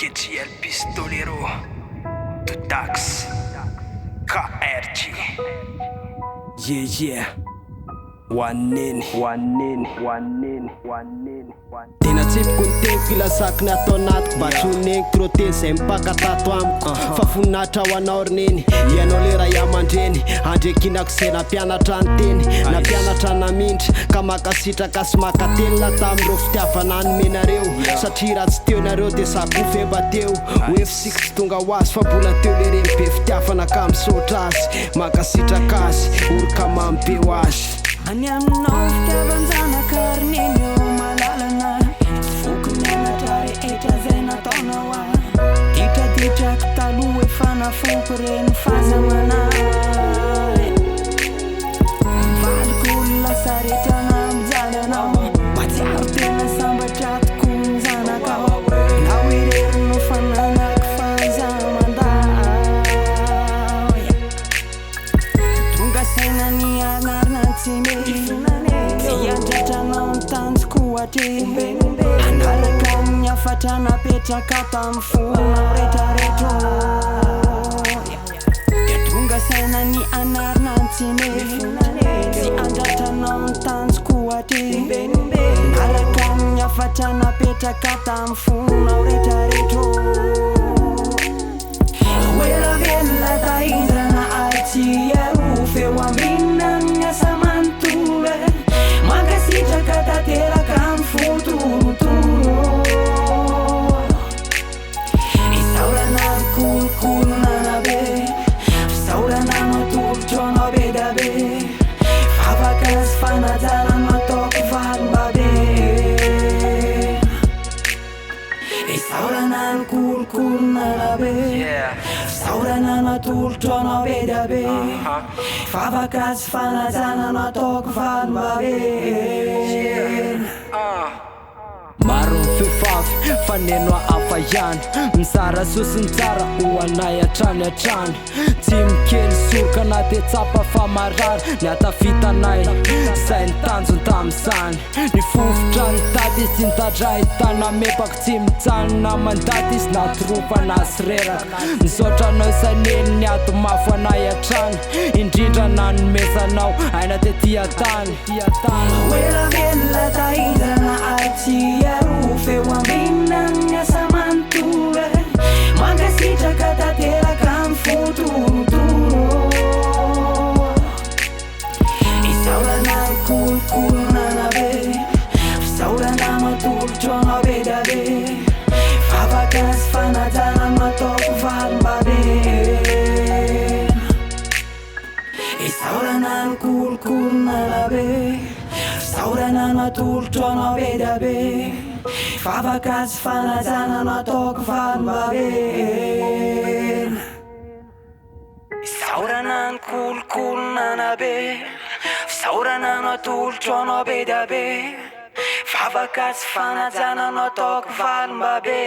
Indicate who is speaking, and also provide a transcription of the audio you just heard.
Speaker 1: KGL Pistolero Tutax KRG. Yeah One
Speaker 2: Tena tsipiko ny teko ilasako ny atao anatiko mba tsy honeniko troteny zay mipakatato amiko fa foninahitra ho anao roneny ianao le raha iamandreny andrekinako zay nampianatra ny teny nampianatra namindry ka makasitraka sy makatelina tamin'ireo fitiavana nomenareo satria raha tsy teo nareo dia sakofo eba teo hoe fisiko tsy tonga ho azy fa mbola teo le reny be fitiavana ka misaotra azy makasitraka azy oroka mamy be ho azy
Speaker 3: Ani aminao fitiavan-janaka roneny eo malalana fokony anatrary etra zay nataonao a ditraditrako taloha efa nafoko reny fahazamana mivaliko olona saretra na mijananao matsiaro tena sambatra toko ny zanakao na hoererino fananako fahazamandao tonga saina ny anarina Iandratrana tanjoko atre Anaraka amin'ny afatra napetraka tamin'ny fona rehetrarehetra Dia tonga saina ny anarina antsime Tsy andratrana amin'ny tanjoko atre Anaraka amin'ny afatra napetraka tamin'ny fona rehetrarehetra Oera velona tahindrana aitsia feo amina ny asa manontolo Mankasitraka tanteraka amin'ny fotorotoro Isaorana ny kolokolona be Fisaorana matolotro anao be da be Favaka sy fanajana nataoko valomba be Isaorana ny kolokolona be Fisaorana matolotro anao be da be Favaka sy fanajana nataoko valomba be
Speaker 2: Maro ny fehivavy faneno hafa ihany mizara sosiny tsara ho anay hatrany hatrany tsy mikely soroka na te tsapa fa marary ny atafitanay zay ny tanjony tamin'izany ny fofotra ny tady izy tsy nitadra ahitana mepako tsy mijanona mandaty izy natoropana azy reraka nisaotra anao izay neny ny ady mafo anay hatrany indrindra na nomezanao aina tetỳ tany
Speaker 3: Oera velona tahindrana aitsia feo amina ny asa manontolo Mankasitraka tanteraka amin'ny fotorotoro Isaorana ny kolokolona be Fisaorana matolotro anao be da be Favaka sy fanajana nataoko valomba be Isaorana ny kolokolona be Fisaorana matolotro anao be da be Favaka sy fanajana nataoko valomba be Isaorana ny kolokolona be Fisaorana matolotro anao be da be Favaka sy fanajana nataoko valomba be